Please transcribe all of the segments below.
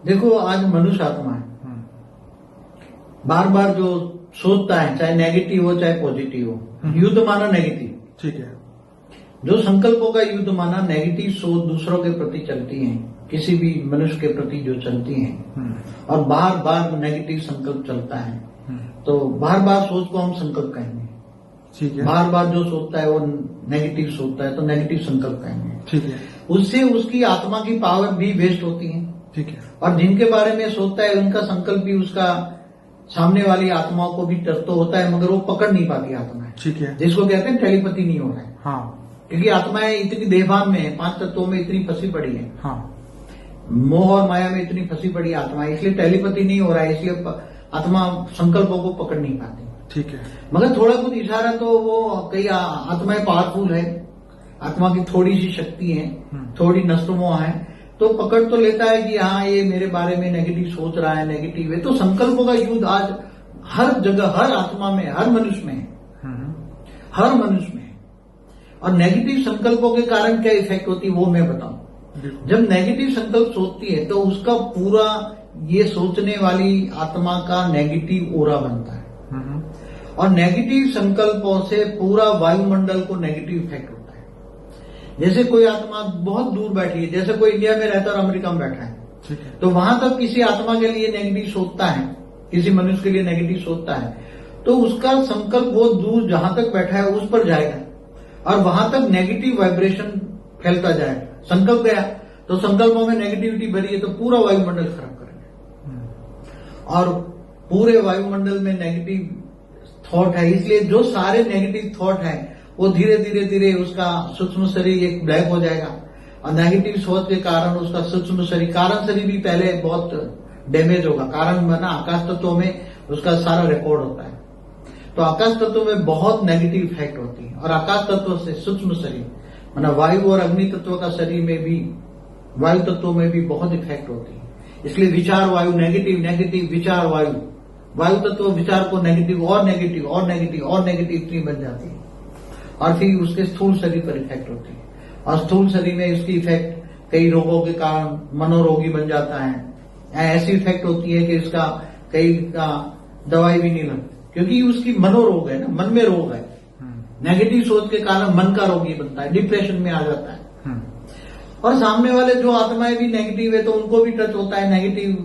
देखो, आज मनुष्य आत्मा है, बार बार जो सोचता है, चाहे नेगेटिव हो चाहे पॉजिटिव हो, युद्ध माना नेगेटिव। ठीक है। जो संकल्पों का युद्ध माना नेगेटिव सोच दूसरों के प्रति चलती है, किसी भी मनुष्य के प्रति जो चलती है, और बार बार नेगेटिव संकल्प चलता है, तो बार बार सोच को हम संकल्प कहेंगे। ठीक है। बार बार जो सोचता है वो नेगेटिव सोचता है तो नेगेटिव संकल्प कहेंगे। ठीक है। उससे उसकी आत्मा की पावर भी वेस्ट होती है। ठीक है। और जिनके बारे में सोचता है उनका संकल्प भी उसका सामने वाली आत्माओं को भी टच तो होता है, मगर वो पकड़ नहीं पाती आत्माएं। ठीक है। जिसको कहते हैं टेलीपैथी नहीं हो रहा है। हाँ। क्योंकि आत्माएं इतनी देहभान में है, 5 तत्वों में इतनी फंसी पड़ी है, हाँ। मोह और माया में इतनी फंसी पड़ी आत्मा, इसलिए टेलीपैथी नहीं हो रहा है, इसलिए आत्मा संकल्पों को पकड़ नहीं पाती। ठीक है। मगर थोड़ा कुछ इशारा तो वो कई आत्माएं पावरफुल है, आत्मा की थोड़ी सी शक्ति है, थोड़ी नष्टमोह है, तो पकड़ तो लेता है कि हाँ ये मेरे बारे में नेगेटिव सोच रहा है, नेगेटिव है। तो संकल्पों का युद्ध आज हर जगह, हर आत्मा में, हर मनुष्य में है, हर मनुष्य में है। और नेगेटिव संकल्पों के कारण क्या इफेक्ट होती है वो मैं बताऊं। जब नेगेटिव संकल्प सोचती है तो उसका पूरा ये सोचने वाली आत्मा का नेगेटिव ओरा बनता है, और नेगेटिव संकल्पों से पूरा वायुमंडल को नेगेटिव इफेक्ट होता है। जैसे कोई आत्मा बहुत दूर बैठी है, जैसे कोई इंडिया में रहता है और अमेरिका में बैठा है, तो वहां तक किसी आत्मा के लिए नेगेटिव सोचता है, किसी मनुष्य के लिए नेगेटिव सोचता है, तो उसका संकल्प वो दूर जहां तक बैठा है उस पर जाएगा और वहां तक नेगेटिव वाइब्रेशन फैलता जाएगा। संकल्प गया तो संकल्पों में नेगेटिविटी भरी है तो पूरा वायुमंडल खराब करेंगे, और पूरे वायुमंडल में नेगेटिव थॉट है। इसलिए जो सारे नेगेटिव थॉट है वो धीरे धीरे धीरे उसका सूक्ष्म शरीर एक ब्लैक हो जाएगा, और नेगेटिव सोच के कारण उसका सूक्ष्म शरीर, कारण शरीर भी पहले बहुत डैमेज होगा। कारण माना आकाश तत्वों में उसका सारा रिकॉर्ड होता है, तो आकाश तत्व में बहुत नेगेटिव इफेक्ट होती है, और आकाश तत्व से सूक्ष्म शरीर माना वायु और अग्नि तत्व का शरीर में भी, वायु तत्वों में भी बहुत इफेक्ट होती है। इसलिए विचार वायु नेगेटिव, नेगेटिव विचार वायु, वायु तत्व विचार को नेगेटिव और नेगेटिव और नेगेटिव और नेगेटिव इतनी बन जाती है, और फिर उसके स्थूल शरीर पर इफेक्ट होती है, और स्थूल शरीर में उसकी इफेक्ट कई रोगों के कारण मनोरोगी बन जाता है। ऐसी इफेक्ट होती है कि इसका कई का दवाई भी नहीं लगती, क्योंकि उसकी मनोरोग है ना, मन में रोग है। नेगेटिव सोच के कारण मन का रोगी बनता है, डिप्रेशन में आ जाता है। और सामने वाले जो आत्माएं भी नेगेटिव है तो उनको भी टच होता है, नेगेटिव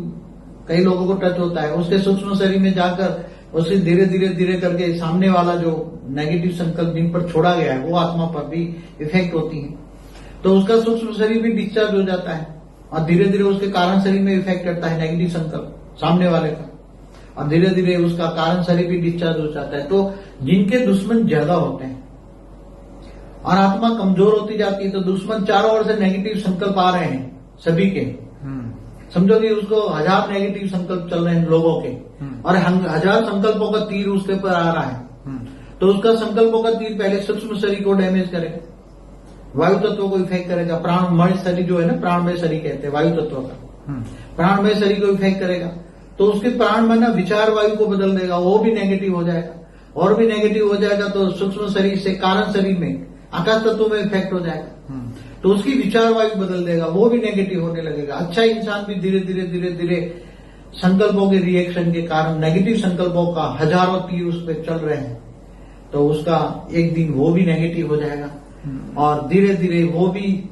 कई लोगों को टच होता है, उसके सूक्ष्म शरीर में जाकर उसे धीरे धीरे धीरे करके सामने वाला जो नेगेटिव संकल्प जिन पर छोड़ा गया है वो आत्मा पर भी इफेक्ट होती है, तो उसका सूक्ष्म शरीर भी डिस्चार्ज हो जाता है, और धीरे धीरे उसके कारण शरीर में इफेक्ट करता है नेगेटिव संकल्प सामने वाले का, और धीरे धीरे उसका कारण शरीर भी डिस्चार्ज हो जाता है। तो जिनके दुश्मन ज्यादा होते हैं और आत्मा कमजोर होती जाती है, तो दुश्मन चारों ओर से नेगेटिव संकल्प आ रहे हैं सभी के, समझो कि उसको 1000 नेगेटिव संकल्प चल रहे हैं लोगों के, और 1000 संकल्पों का तीर उसके ऊपर आ रहा है, तो उसका संकल्पों का तीर पहले सूक्ष्म शरीर को डैमेज करेगा, वायु तत्व को इफेक्ट करेगा, प्राणमय शरीर जो है ना, प्राणमय शरीर कहते हैं वायु तत्व का, प्राणमय शरीर को इफेक्ट करेगा, तो उसके प्राण में ना विचार वायु को बदल देगा, वो भी नेगेटिव हो जाएगा, और भी नेगेटिव हो जाएगा तो सूक्ष्म शरीर से कारण शरीर में आकाश तत्व में इफेक्ट हो जाएगा, तो उसकी विचार वायु बदल देगा, वो भी नेगेटिव होने लगेगा। अच्छा इंसान भी धीरे धीरे धीरे धीरे संकल्पों के रिएक्शन के कारण, नेगेटिव संकल्पों का हजारों तीर उस पर चल रहे हैं, तो उसका एक दिन वो भी नेगेटिव हो जाएगा, और धीरे धीरे वो भी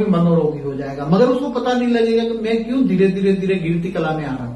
मनोरोगी हो जाएगा, मगर उसको पता नहीं लगेगा कि मैं क्यों धीरे धीरे धीरे गिरती कला में आ रहा हूं।